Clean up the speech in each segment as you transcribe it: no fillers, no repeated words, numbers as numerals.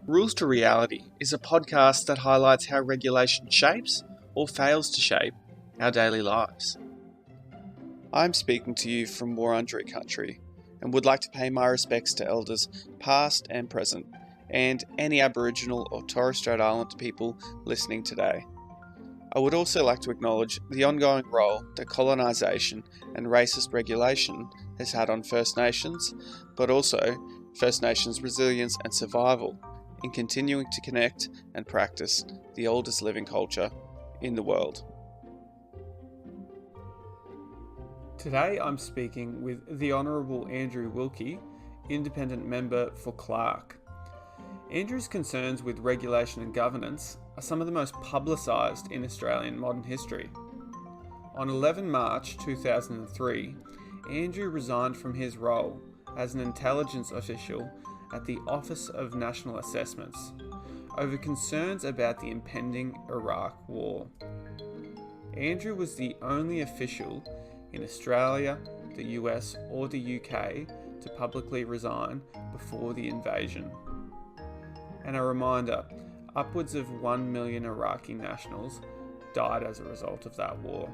Rules to Reality is a podcast that highlights how regulation shapes, or fails to shape, our daily lives. I'm speaking to you from Wurundjeri country and would like to pay my respects to elders past and present, and any Aboriginal or Torres Strait Islander people listening today. I would also like to acknowledge the ongoing role that colonisation and racist regulation has had on First Nations, but also First Nations resilience and survival in continuing to connect and practice the oldest living culture in the world. Today I'm speaking with the Honourable Andrew Wilkie, Independent Member for Clark. Andrew's concerns with regulation and governance are some of the most publicised in Australian modern history. On 11 March 2003, Andrew resigned from his role as an intelligence official at the Office of National Assessments over concerns about the impending Iraq War. Andrew was the only official in Australia, the US or the UK to publicly resign before the invasion. And a reminder, upwards of 1 million Iraqi nationals died as a result of that war.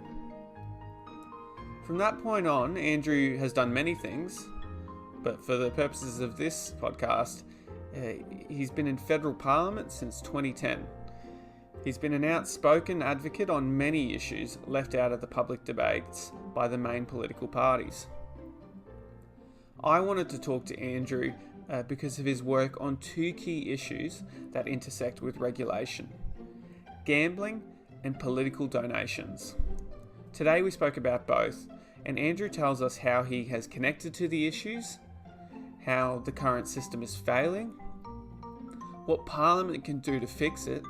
From that point on, Andrew has done many things, but for the purposes of this podcast, he's been in federal parliament since 2010. He's been an outspoken advocate on many issues left out of the public debates by the main political parties. I wanted to talk to Andrew because of his work on two key issues that intersect with regulation: gambling and political donations. Today we spoke about both, and Andrew tells us how he has connected to the issues, how the current system is failing, what Parliament can do to fix it,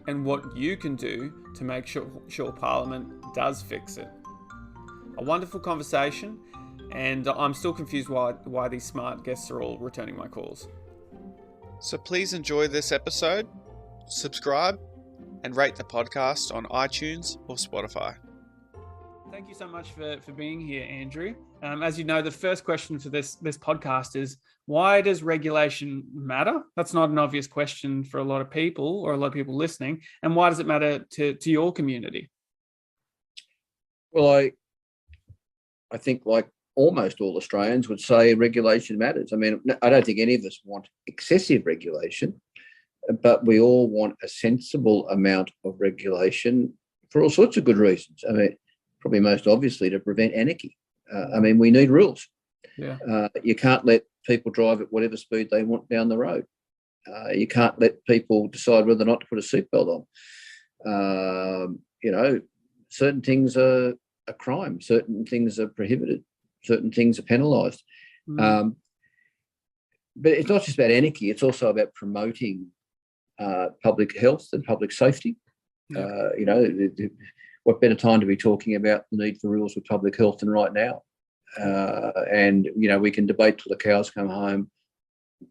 and what you can do to make sure Parliament does fix it. A wonderful conversation, and I'm still confused why these smart guests are all returning my calls. So please enjoy this episode, subscribe, and rate the podcast on iTunes or Spotify. Thank you so much for being here, Andrew. As you know, the first question for this podcast is, why does regulation matter? That's not an obvious question for a lot of people or a lot of people listening. And why does it matter to your community? Well, I think like almost all Australians would say regulation matters. I mean, I don't think any of us want excessive regulation, but we all want a sensible amount of regulation for all sorts of good reasons. I mean, probably most obviously to prevent anarchy. We need rules. Yeah. You can't let people drive at whatever speed they want down the road. You can't let people decide whether or not to put a seatbelt on. Certain things are a crime. Certain things are prohibited. Certain things are penalised. But it's not just about anarchy. It's also about promoting public health and public safety. Yeah. What better time to be talking about the need for rules for public health than right now? We can debate till the cows come home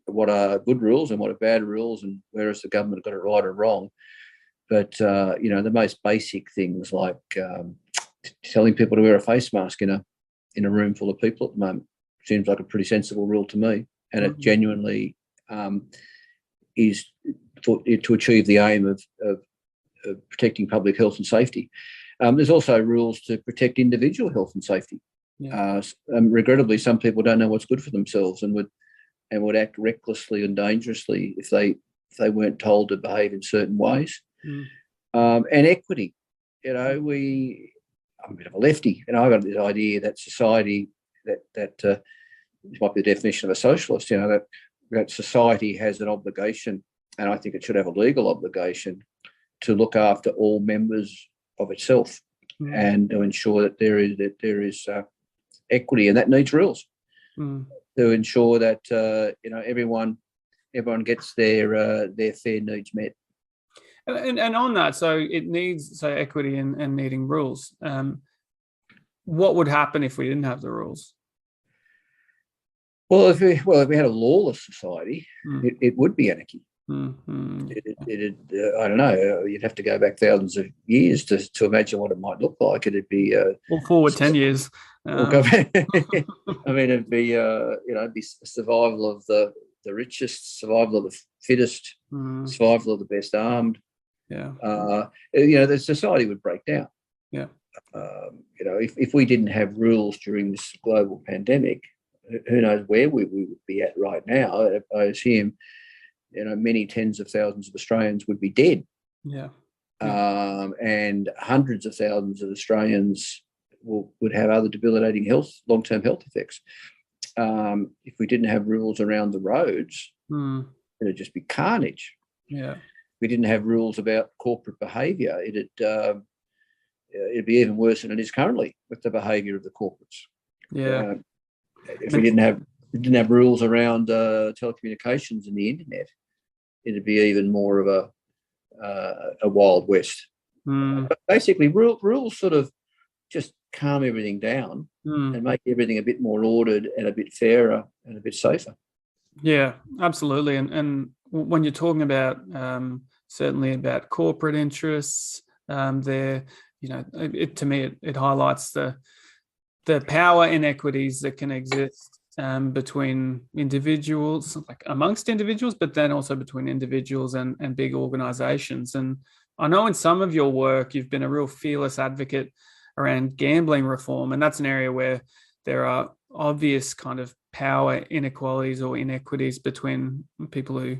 what are good rules and what are bad rules and where has the government got it right or wrong. But, the most basic things like telling people to wear a face mask in a room full of people at the moment seems like a pretty sensible rule to me. And it genuinely is to achieve the aim of protecting public health and safety. There's also rules to protect individual health and safety. Yeah. Regrettably, some people don't know what's good for themselves and would act recklessly and dangerously if they weren't told to behave in certain ways. And equity. I'm a bit of a lefty, and I've got this idea that society that this might be the definition of a socialist. That society has an obligation, and I think it should have a legal obligation to look after all members of itself and to ensure that there is equity, and that needs rules to ensure that everyone gets their fair needs met. And on that, so it needs equity and needing rules. What would happen if we didn't have the rules? Well, if we had a lawless society, it would be anarchy. Mm-hmm. I don't know. You'd have to go back thousands of years to imagine what it might look like. It'd be forward 10 years. It'd be it'd be survival of the the richest, survival of the fittest, survival of the best armed. Yeah. The society would break down. Yeah. If we didn't have rules during this global pandemic, who knows where we would be at right now. I assume, many tens of thousands of Australians would be dead. Yeah. And hundreds of thousands of Australians would have other debilitating long-term health effects. If we didn't have rules around the roads, it'd just be carnage. Yeah. If we didn't have rules about corporate behaviour, it'd be even worse than it is currently with the behaviour of the corporates. Yeah. If we didn't have rules around telecommunications and the internet, it'd be even more of a wild west. But basically, rules sort of just calm everything down and make everything a bit more ordered and a bit fairer and a bit safer. Yeah, absolutely. And when you're talking about certainly about corporate interests, to me it highlights the power inequities that can exist between individuals, like amongst individuals, but then also between individuals and big organizations. And I know in some of your work, you've been a real fearless advocate around gambling reform. And that's an area where there are obvious kind of power inequalities or inequities between people who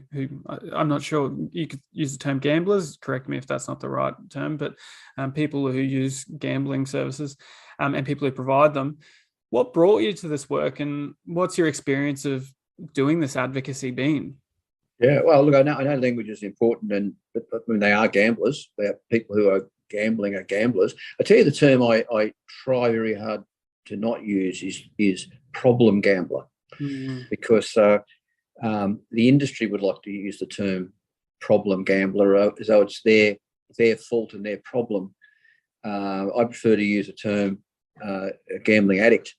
I'm not sure you could use the term gamblers, correct me if that's not the right term, but people who use gambling services and people who provide them. What brought you to this work, and what's your experience of doing this advocacy been? Yeah, well, look, I know language is important, but when they are gamblers, they are people who are gambling are gamblers. I tell you, the term I try very hard to not use is problem gambler, because the industry would like to use the term problem gambler as though it's their fault and their problem. I prefer to use the term a gambling addict,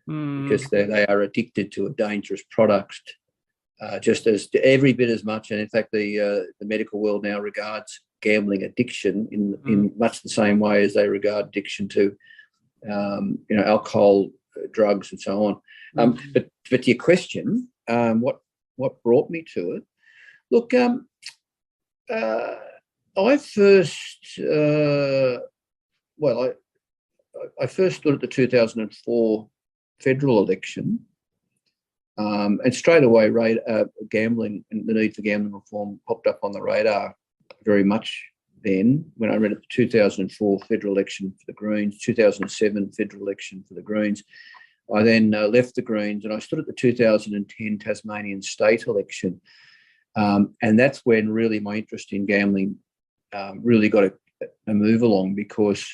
because they are addicted to a dangerous product, just as every bit as much. And in fact, the medical world now regards gambling addiction in much the same way as they regard addiction to alcohol, drugs, and so on. But to your question, what brought me to it? Look, I first I first stood at the 2004 federal election, and straight away gambling and the need for gambling reform popped up on the radar very much then, when I ran at the 2004 federal election for the Greens, 2007 federal election for the Greens. I then left the Greens and I stood at the 2010 Tasmanian state election. And that's when really my interest in gambling really got a move along, because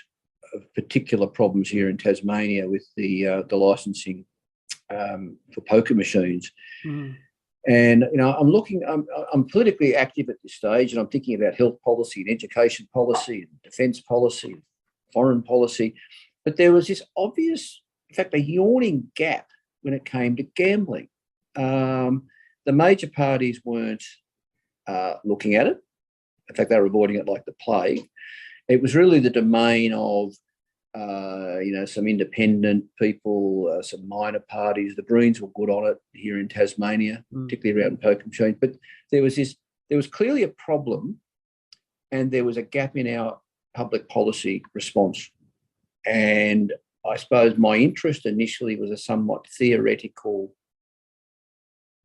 of particular problems here in Tasmania with the licensing for poker machines. And I'm politically active at this stage, and I'm thinking about health policy and education policy and defence policy, and foreign policy. But there was this obvious, in fact, a yawning gap when it came to gambling. The major parties weren't looking at it. In fact, they were avoiding it like the plague. It was really the domain of some independent people, some minor parties. The Greens were good on it here in Tasmania, particularly around poker machines. But there was clearly a problem, and there was a gap in our public policy response. And I suppose my interest initially was a somewhat theoretical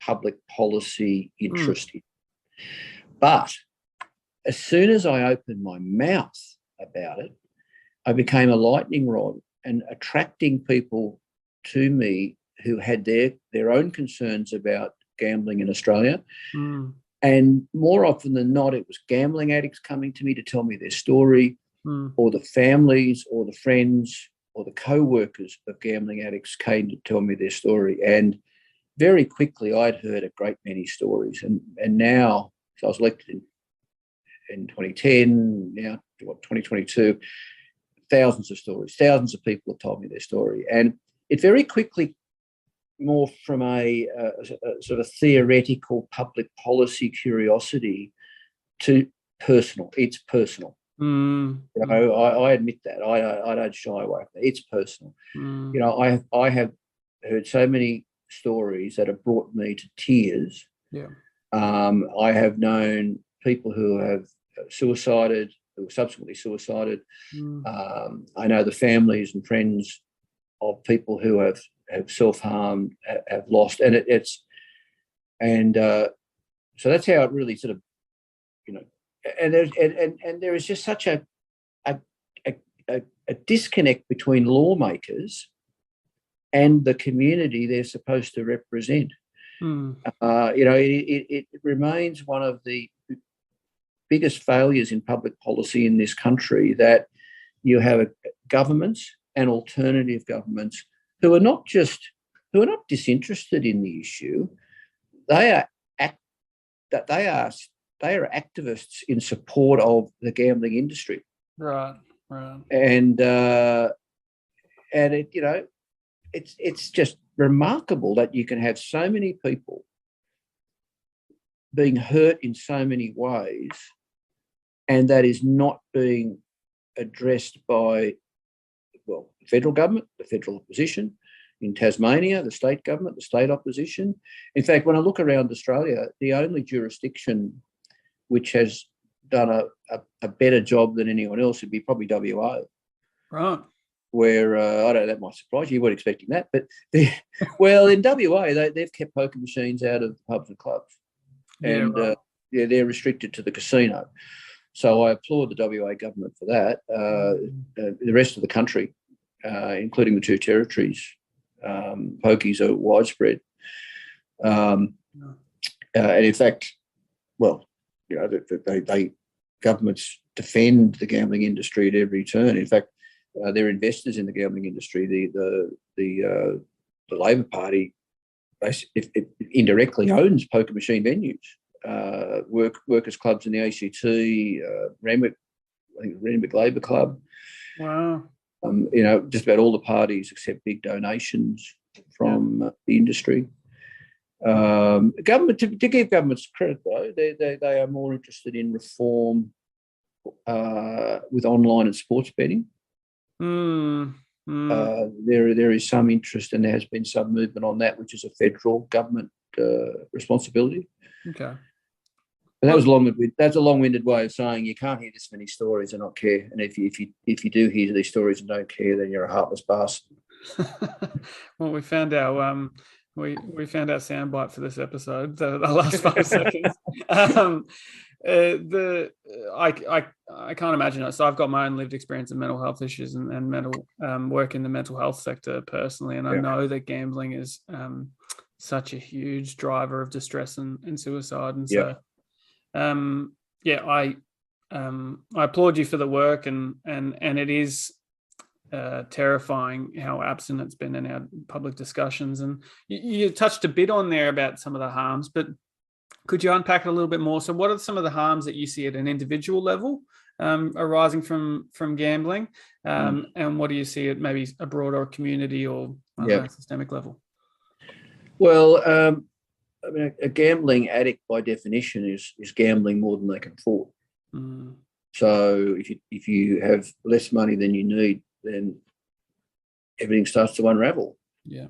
public policy interest. But as soon as I opened my mouth about it, I became a lightning rod, and attracting people to me who had their own concerns about gambling in Australia. And more often than not, it was gambling addicts coming to me to tell me their story, or the families or the friends or the co-workers of gambling addicts came to tell me their story. And very quickly, I'd heard a great many stories. And now, so I was elected in 2010, now 2022, thousands of stories, thousands of people have told me their story. And it very quickly morphed from a sort of theoretical public policy curiosity to personal. It's personal. I admit that. I don't shy away from it. It's personal. I have heard so many stories that have brought me to tears Yeah. I have known people who have suicided, who subsequently suicided. I know the families and friends of people who have self-harmed, have lost, and so that's how it really sort of, and there is just such a disconnect between lawmakers and the community they're supposed to represent. It remains one of the biggest failures in public policy in this country that you have governments and alternative governments who are not disinterested in the issue. They are activists in support of the gambling industry. Right. And it's just remarkable that you can have so many people being hurt in so many ways, and that is not being addressed by, the federal government, the federal opposition, in Tasmania, the state government, the state opposition. In fact, when I look around Australia, the only jurisdiction which has done a better job than anyone else would be probably WA. Right. Where, I don't know, that might surprise you. You weren't expecting that. But, in WA, they've kept poker machines out of pubs and clubs. And, they're restricted to the casino. So I applaud the WA government for that. The rest of the country, including the two territories, pokies are widespread. And in fact, they governments defend the gambling industry at every turn. In fact, they're investors in the gambling industry. The Labor Party indirectly owns poker machine venues, workers' clubs in the ACT, Randwick Labor Club. Wow. Just about all the parties accept big donations from the industry. Government, to give governments credit, though, they are more interested in reform with online and sports betting. There is some interest, and there has been some movement on that, which is a federal government responsibility. Okay. And that's a long-winded way of saying you can't hear this many stories and not care. And if you do hear these stories and don't care, then you're a heartless bastard. Well, we found our we found our soundbite for this episode. The last 5 seconds. I can't imagine it. So I've got my own lived experience in mental health issues and mental work in the mental health sector personally, and I know that gambling is such a huge driver of distress and suicide. And so, I applaud you for the work, and it is terrifying how absent it's been in our public discussions. And you touched a bit on there about some of the harms, but could you unpack it a little bit more? So what are some of the harms that you see at an individual level arising from gambling? And what do you see at maybe a broader community or systemic level? Well, a gambling addict by definition is gambling more than they can afford. So if you have less money than you need, then everything starts to unravel. You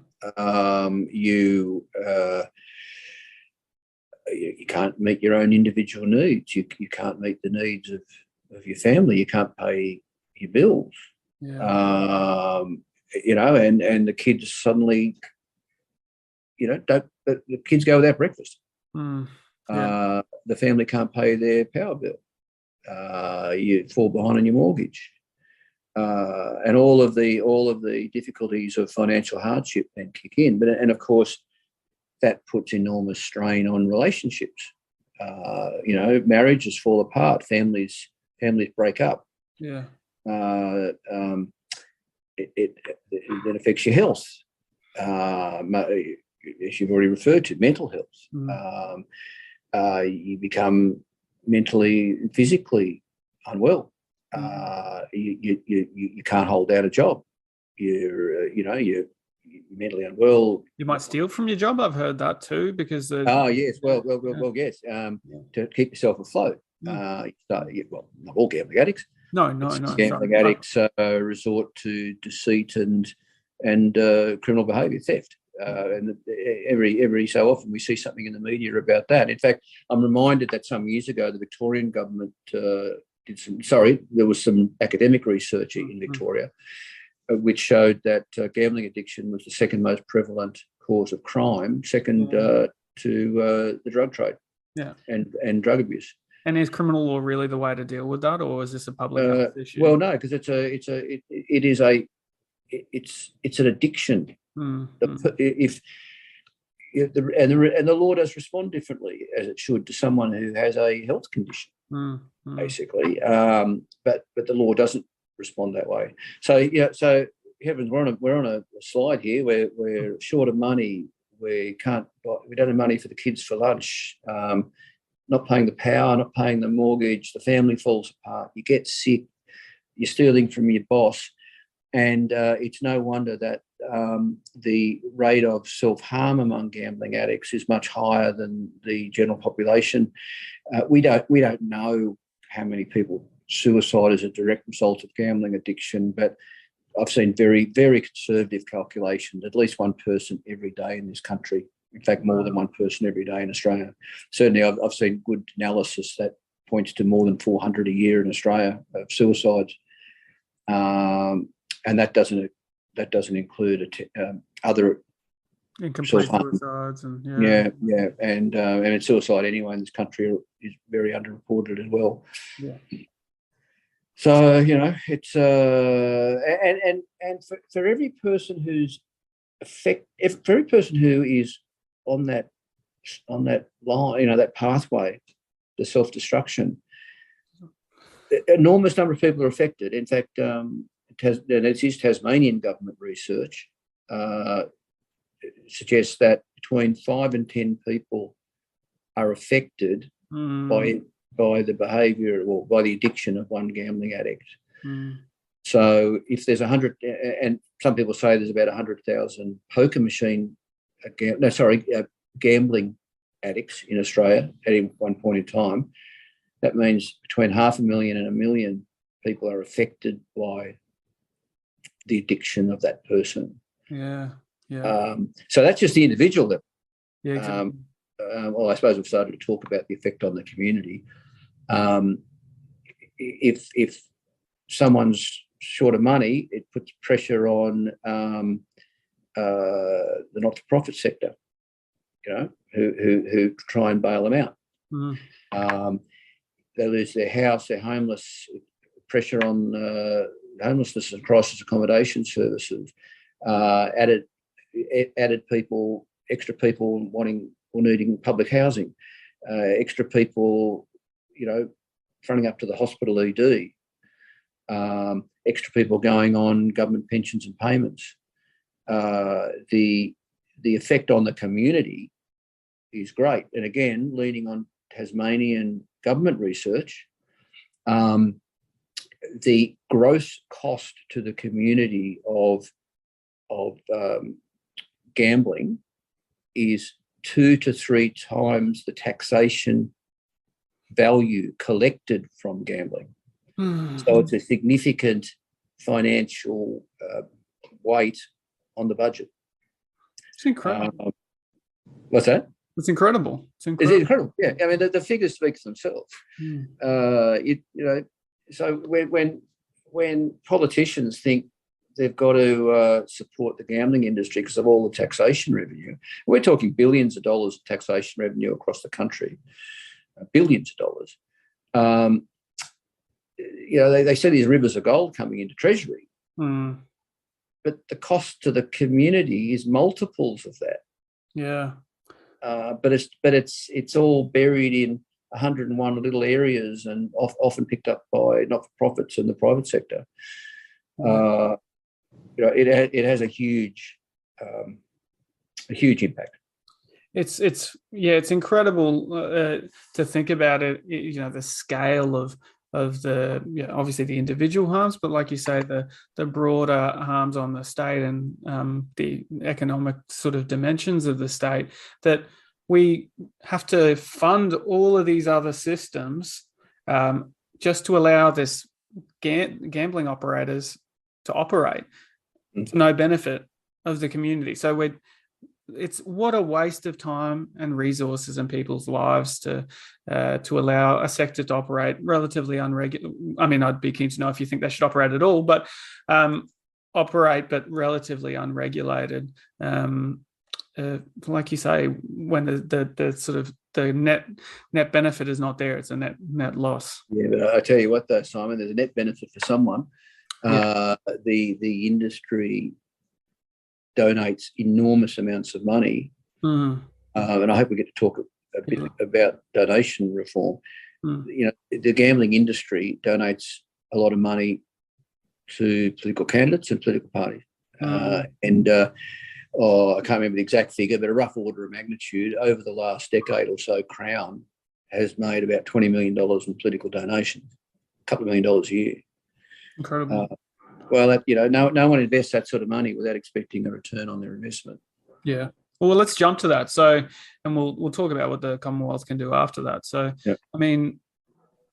can't meet your own individual needs. You can't meet the needs of your family. You can't pay your bills. And the kids suddenly, the kids go without breakfast. The family can't pay their power bill. You fall behind on your mortgage. And all of the difficulties of financial hardship then kick in. And of course, that puts enormous strain on relationships. Marriages fall apart, families break up. It then affects your health, as you've already referred to, mental health. You become mentally and physically unwell. You can't hold down a job. You're mentally unwell. You might steal from your job. I've heard that too, because yes. Yes. To keep yourself afloat. Not all gambling addicts. No. Gambling addicts resort to deceit and criminal behaviour, theft. and every so often we see something in the media about that. In fact, I'm reminded that some years ago the Victorian government there was some academic research in Victoria which showed that gambling addiction was the second most prevalent cause of crime, second to the drug trade and drug abuse. And is criminal law really the way to deal with that, or is this a public health issue? Well, no, because it's an addiction. If the law does respond differently, as it should, to someone who has a health condition, basically. But the law doesn't respond that way. So heavens, we're on a slide here where we're short of money. We don't have money for the kids for lunch. Not paying the power, not paying the mortgage. The family falls apart. You get sick. You're stealing from your boss. And it's no wonder that the rate of self-harm among gambling addicts is much higher than the general population. We don't know how many people suicide as a direct result of gambling addiction, but I've seen very, very conservative calculations, at least one person every day in this country. In fact, more than one person every day in Australia. Certainly, I've seen good analysis that points to more than 400 a year in Australia of suicides. And that doesn't include other incomplete suicides and and suicide anyway in this country is very underreported as well. Yeah. So it's and for every person who's for every person who is on that line, that pathway to self-destruction, an enormous number of people are affected. In fact, this is Tasmanian government research suggests that between 5 and 10 people are affected by the behaviour or by the addiction of one gambling addict. So if there's 100, and some people say there's about 100,000 poker machine, gambling addicts in Australia at one point in time, that means between 500,000 and 1 million people are affected by the addiction of that person. Yeah. So that's just the individual level. Yeah, exactly. Well, I suppose we've started to talk about the effect on the community. If someone's short of money, it puts pressure on the not-for-profit sector, who try and bail them out. They lose their house, they're homeless, pressure on homelessness and crisis accommodation services, added people, extra people wanting or needing public housing, extra people, fronting up to the hospital ED, extra people going on government pensions and payments. The effect on the community is great. And again, leaning on Tasmanian government research, the gross cost to the community of gambling is 2 to 3 times the taxation value collected from gambling. So it's a significant financial weight on the budget. It's incredible. What's that? It's incredible. It's incredible. Yeah, I mean the figures speak for themselves. So when politicians think they've got to support the gambling industry because of all the taxation revenue, we're talking billions of dollars of taxation revenue across the country, billions of dollars. They see these rivers of gold coming into Treasury, but the cost to the community is multiples of that. Yeah. But it's all buried in 101 little areas and often picked up by not-for-profits in the private sector. It has a huge impact. It's incredible to think about it. The scale of the obviously the individual harms, but like you say, the broader harms on the state and the economic sort of dimensions of the state, that we have to fund all of these other systems just to allow this gambling operators to operate to no benefit of the community. So it's what a waste of time and resources and people's lives to allow a sector to operate relatively unregulated. I mean, I'd be keen to know if you think they should operate at all, but operate but relatively unregulated. Like you say, when the sort of the net benefit is not there, it's a net loss. Yeah, but I tell you what, though, Simon, there's a net benefit for someone. Yeah. The industry donates enormous amounts of money, and I hope we get to talk a bit about donation reform. You know, the gambling industry donates a lot of money to political candidates and political parties, and I can't remember the exact figure, but a rough order of magnitude over the last decade or so, Crown has made about $20 million in political donations, a couple of $1 million a year. Incredible. Well, no one invests that sort of money without expecting a return on their investment. Yeah. Well, let's jump to that. So, and we'll talk about what the Commonwealth can do after that. So, yeah. I mean,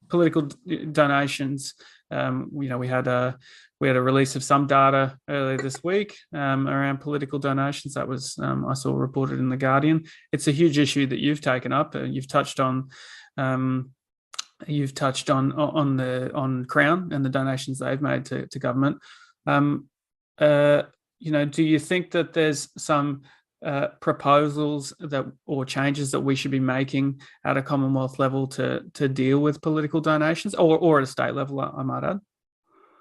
political donations. We had a release of some data earlier this week around political donations. That was I saw reported in The Guardian. It's a huge issue that you've taken up. You've touched on. You've touched on Crown and the donations they've made to government. Do you think that there's some proposals or changes that we should be making at a Commonwealth level to deal with political donations, or at a state level, I might add?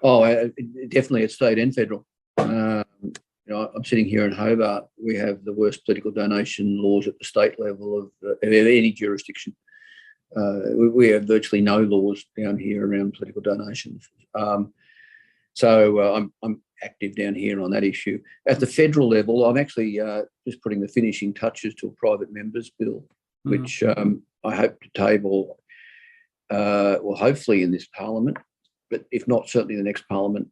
Oh, definitely at state and federal. I'm sitting here in Hobart. We have the worst political donation laws at the state level of any jurisdiction. We have virtually no laws down here around political donations. So I'm active down here on that issue. At the federal level, I'm actually just putting the finishing touches to a private member's bill, which I hope to table, hopefully in this parliament, but if not, certainly the next parliament.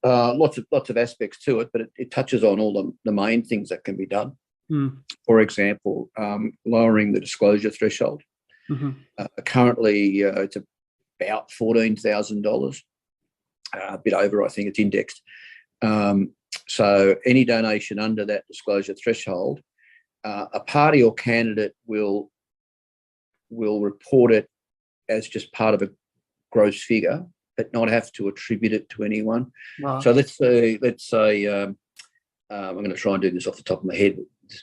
Lots of aspects to it, but it touches on all the main things that can be done. For example, lowering the disclosure threshold. Currently, it's about $14,000, a bit over, I think it's indexed. So any donation under that disclosure threshold, a party or candidate will report it as just part of a gross figure, but not have to attribute it to anyone. Wow. So let's say I'm going to try and do this off the top of my head.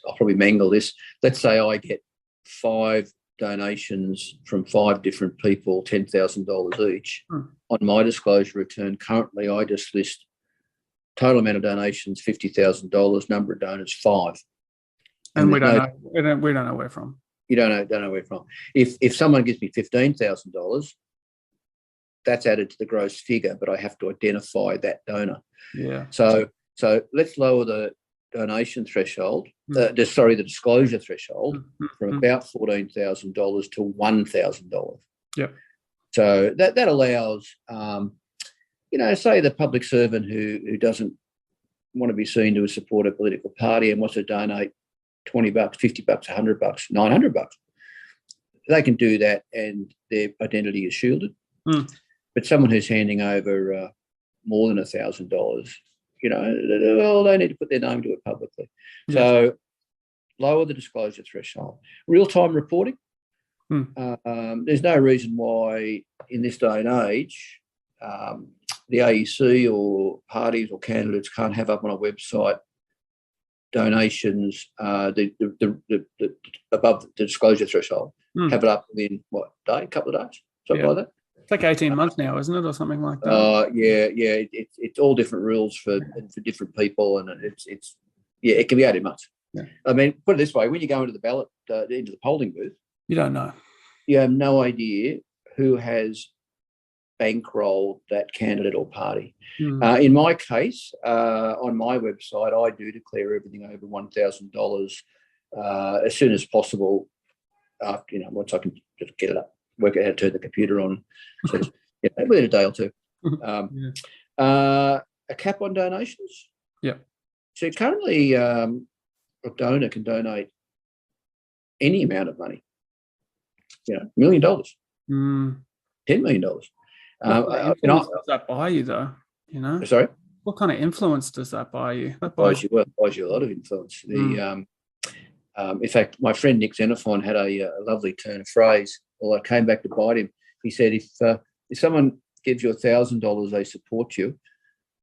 I'll probably mangle this. Let's say I get 5 donations from 5 different people, $10,000 each. On my disclosure return, currently I just list total amount of donations $50,000, number of donors 5, and we don't know where from. You don't know where from. If someone gives me $15,000, that's added to the gross figure, but I have to identify that donor. Yeah. So let's lower the donation threshold, the disclosure threshold from about $14,000 to $1,000. Yeah. So that allows, say the public servant who doesn't want to be seen to support a political party and wants to donate $20, $50, $100, $900, they can do that and their identity is shielded. But someone who's handing over more than $1,000, they need to put their name to it publicly. Yes. So lower the disclosure threshold. Real-time reporting. There's no reason why in this day and age the AEC or parties or candidates can't have up on a website donations above the disclosure threshold. Have it up within, a couple of days, something like that. It's like 18 months now, isn't it, or something like that? Yeah. It's all different rules for different people, and it can be 18 months. Yeah. I mean, put it this way: when you go into the ballot, into the polling booth, you don't know. You have no idea who has bankrolled that candidate or party. In my case, on my website, I do declare everything over $1,000 as soon as possible. Once I can just get it up. Work out how to turn the computer on, within a day or two. A cap on donations. Yeah. So currently, a donor can donate any amount of money. $1 million, $10 million. What does that buy you, though? Sorry. What kind of influence does that buy you? That buys you a lot of influence. In fact, my friend Nick Xenophon had a lovely turn of phrase, although it came back to bite him. He said, if someone gives you $1,000, they support you.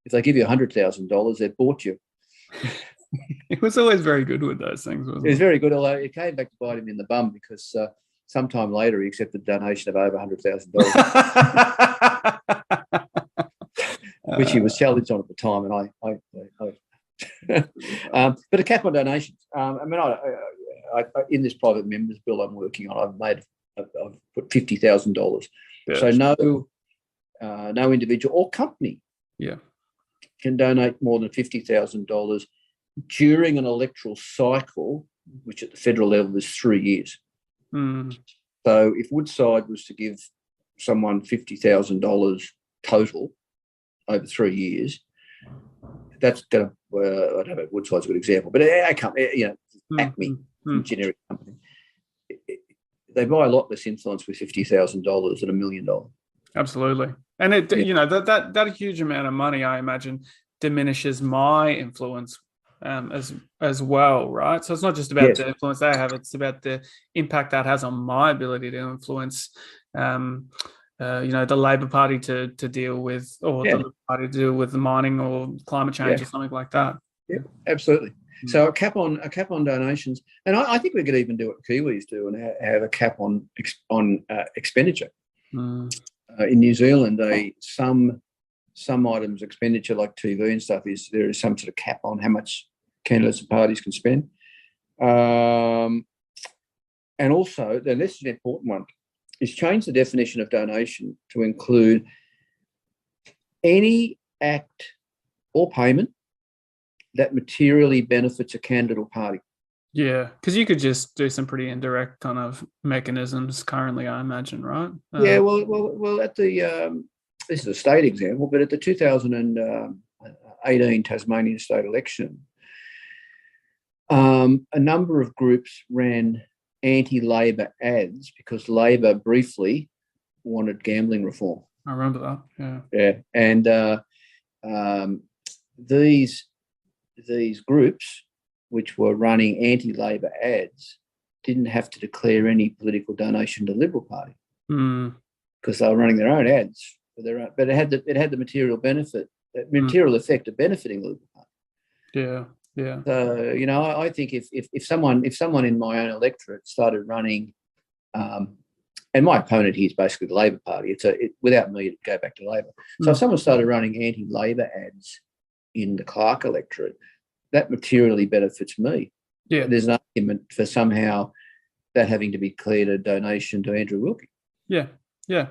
If they give you $100,000, they've bought you. He was always very good with those things, wasn't he? It was very good, although it came back to bite him in the bum because sometime later he accepted a donation of over $100,000, which he was challenged on at the time. And but a cap on donations. I mean, I in this private members bill I'm working on, I've put $50,000. Yeah, so no individual or company can donate more than $50,000 during an electoral cycle, which at the federal level is 3 years. Mm. So if Woodside was to give someone $50,000 total over 3 years, that's going to, I don't know, Woodside's a good example, but our company, Acme, generic company, they buy a lot less influence with $50,000 than $1 million. Absolutely. And that huge amount of money, I imagine, diminishes my influence as well, right? So it's not just about the influence they have; it's about the impact that has on my ability to influence, the Labor Party to deal with, or the Liberal Party to deal with the mining or climate change or something like that. Yeah, absolutely. So a cap on donations, and I think we could even do what Kiwis do and have a cap on expenditure. In New Zealand, some items expenditure like TV and stuff there is some sort of cap on how much candidates and parties can spend. And also, and this is an important one, is change the definition of donation to include any act or payment that materially benefits a candidate or party. Yeah, because you could just do some pretty indirect kind of mechanisms currently, I imagine, right? Well, at the this is a state example, but at the 2018 Tasmanian state election, a number of groups ran anti-Labor ads because Labor briefly wanted gambling reform. I remember that. Yeah, and these groups, which were running anti-Labor ads, didn't have to declare any political donation to the Liberal Party because they were running their own ads for their own, but it had the material benefit, material effect of benefiting the Liberal Party. Yeah. Yeah. So I think if someone in my own electorate started running, and my opponent here is basically the Labor Party. Without me, it'd go back to Labor. So if someone started running anti-Labor ads in the Clark electorate, that materially benefits me. Yeah. There's an argument for somehow that having to be declared a donation to Andrew Wilkie. Yeah. But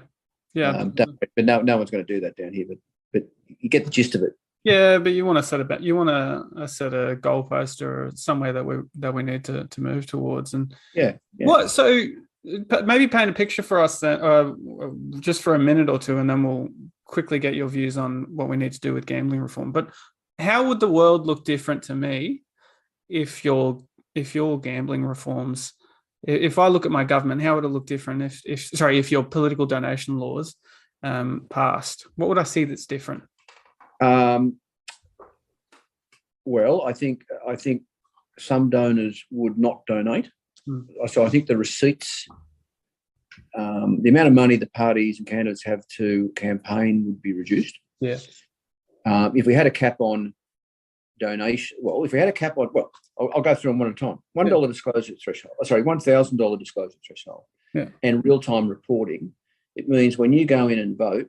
no one's going to do that down here. But you get the gist of it. Yeah, but you want to set a goalpost or somewhere that we need to move towards. And what? So maybe paint a picture for us then, just for a minute or two, and then we'll quickly get your views on what we need to do with gambling reform. But how would the world look different to me if your gambling reforms? If I look at my government, how would it look different if your political donation laws passed? What would I see that's different? Well, I think some donors would not donate. So I think the receipts, the amount of money the parties and candidates have to campaign would be reduced. Yeah. If we had a cap on donation, I'll go through them one at a time. $1 disclosure threshold. $1,000 disclosure threshold. Yeah. And real-time reporting. It means when you go in and vote,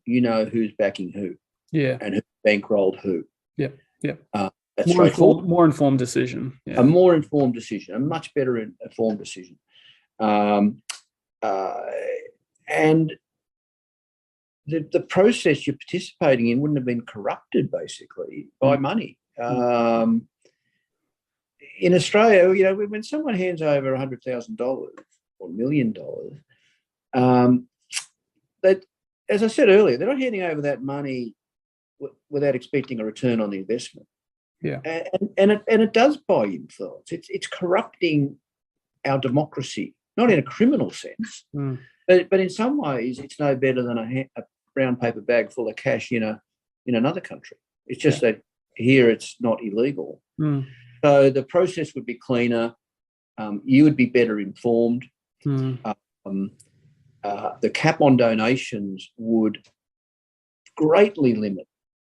you know who's backing who. Yeah. And who bankrolled who. Yeah. Yeah. That's more informed decision. Yeah. A more informed decision, a much better informed decision. And the process you're participating in wouldn't have been corrupted, basically, by money. In Australia, when someone hands over $100,000 or $1 million, that, as I said earlier, they're not handing over that money without expecting a return on the investment. Yeah, and it does buy influence. It's corrupting our democracy, not in a criminal sense, but in some ways, it's no better than a brown paper bag full of cash in another country. It's just that here it's not illegal. So the process would be cleaner. you would be better informed. Mm. The cap on donations would greatly limit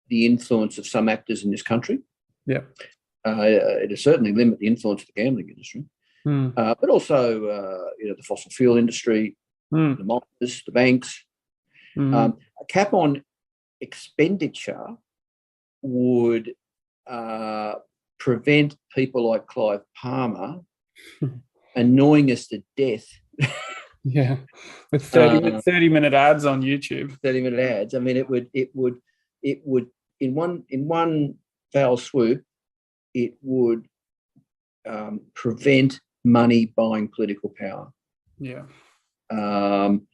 the influence of some actors in this country. Yeah. It would certainly limit the influence of the gambling industry, but also the fossil fuel industry, the miners, the banks. A cap on expenditure would prevent people like Clive Palmer annoying us to death. Yeah, with 30-minute ads on YouTube. 30-minute ads. I mean, it would in one foul swoop, it would prevent money buying political power. Yeah. And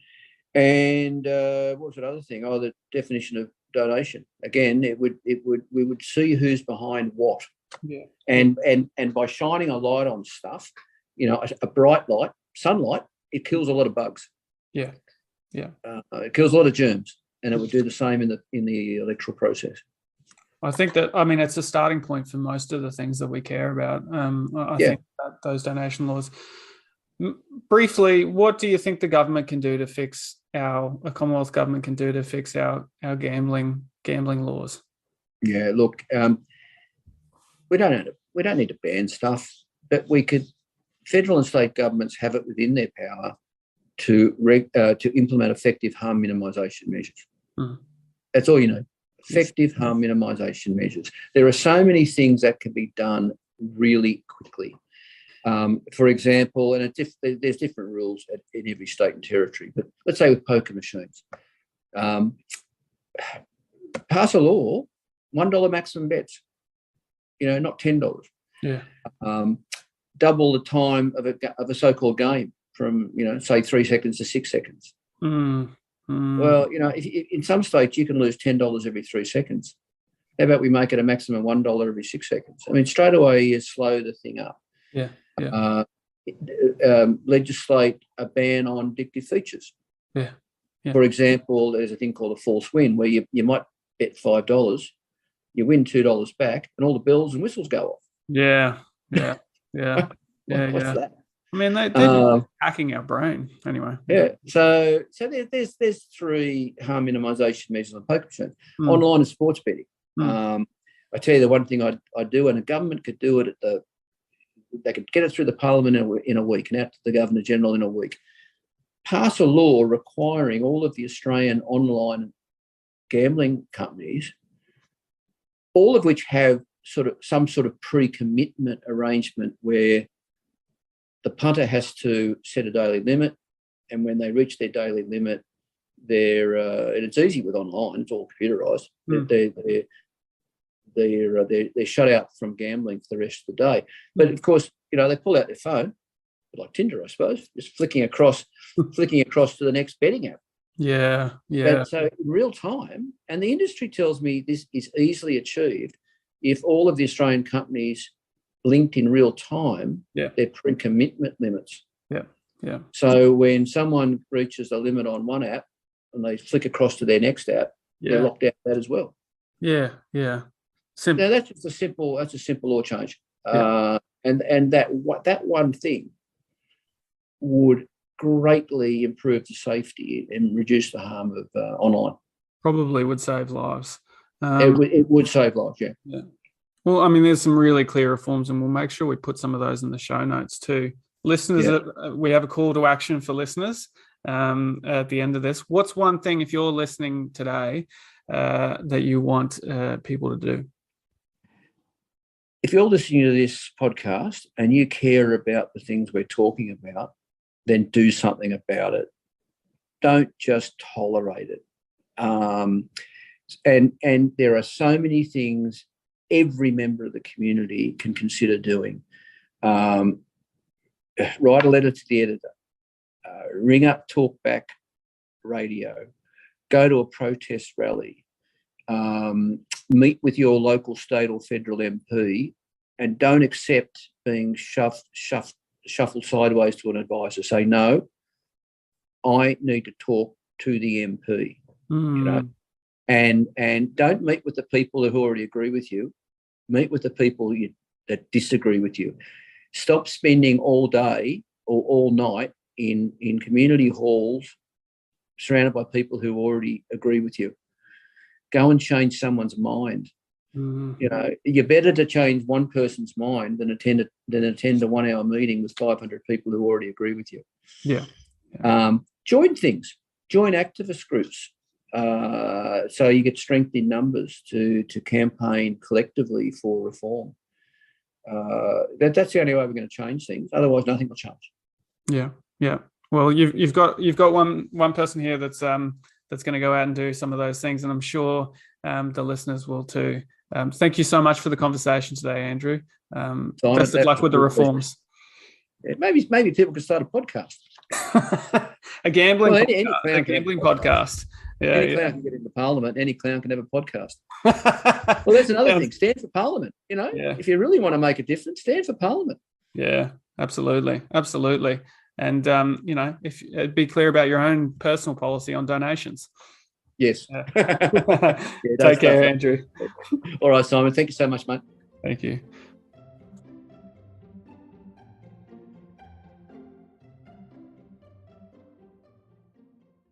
what was that other thing? Oh, the definition of donation. Again, we would see who's behind what. Yeah. And by shining a light on stuff, a bright light, sunlight, it kills a lot of bugs. Yeah. Yeah. It kills a lot of germs, and it would do the same in the electoral process. I think that, it's a starting point for most of the things that we care about. I think that those donation laws. Briefly, what do you think the government can do to fix a Commonwealth government can do to fix our gambling laws? Yeah, look, we don't need to ban stuff, but we could. Federal and state governments have it within their power to implement effective harm minimisation measures. That's all you need. Effective harm minimisation measures. There are so many things that can be done really quickly. For example, and there's different rules in every state and territory, but let's say with poker machines, pass a law, $1 maximum bets, not $10. Yeah. Double the time of a so-called game from, say 3 seconds to 6 seconds. Well, if in some states you can lose $10 every 3 seconds. How about we make it a maximum $1 every 6 seconds? I mean, straight away you slow the thing up. Yeah. Yeah. Legislate a ban on addictive features. Yeah. Yeah. For example, there's a thing called a false win where you might bet $5, you win $2 back, and all the bells and whistles go off. Yeah. Yeah. Yeah. What's that? I mean, they're hacking our brain anyway. Yeah. So there's 3 harm minimisation measures on poker machines. Online and sports betting. I tell you the one thing I do, and the government could do it they could get it through the Parliament in a week and out to the Governor General in a week. Pass a law requiring all of the Australian online gambling companies, all of which have some sort of pre-commitment arrangement where the punter has to set a daily limit, and when they reach their daily limit, and it's easy with online, it's all computerised. They're shut out from gambling for the rest of the day. But of course, they pull out their phone, like Tinder, I suppose, just flicking across to the next betting app. Yeah, yeah. But so in real time, and the industry tells me this is easily achieved if all of the Australian companies linked in real time their pre-commitment limits. Yeah, yeah. So when someone reaches a limit on one app and they flick across to their next app, they're locked out of that as well. Yeah, yeah. Simple. Now that's just a simple law change, and that one thing would greatly improve the safety and reduce the harm of online. Probably would save lives. It would save lives, yeah. Yeah. Well, I mean, there's some really clear reforms, and we'll make sure we put some of those in the show notes too. Listeners, we have a call to action for listeners at the end of this. What's one thing, if you're listening today, that you want people to do? If you're listening to this podcast and you care about the things we're talking about, then do something about it. Don't just tolerate it. And there are so many things every member of the community can consider doing. Write a letter to the editor, ring up Talkback Radio, go to a protest rally, meet with your local, state or federal MP, and don't accept being shuffled sideways to an advisor. Say, no, I need to talk to the MP. And don't meet with the people who already agree with you. Meet with the people that disagree with you. Stop spending all day or all night in community halls surrounded by people who already agree with you. Go and change someone's mind. Mm-hmm. You're better to change one person's mind than attend a 1-hour meeting with 500 people who already agree with you. Yeah. Join things. Join activist groups. So you get strength in numbers to campaign collectively for reform. That's the only way we're going to change things. Otherwise, nothing will change. Yeah. Well, you've got one person here that's going to go out and do some of those things, and I'm sure the listeners will too. Thank you so much for the conversation today, Andrew. Best of luck with the reforms. Yeah, maybe people could start a podcast. a gambling podcast. Yeah, any clown can get into Parliament. Any clown can have a podcast. Well, that's another thing. Stand for Parliament. If you really want to make a difference, stand for Parliament. Yeah, absolutely. And be clear about your own personal policy on donations. Yes. Take care, Andrew. All right, Simon. Thank you so much, mate. Thank you.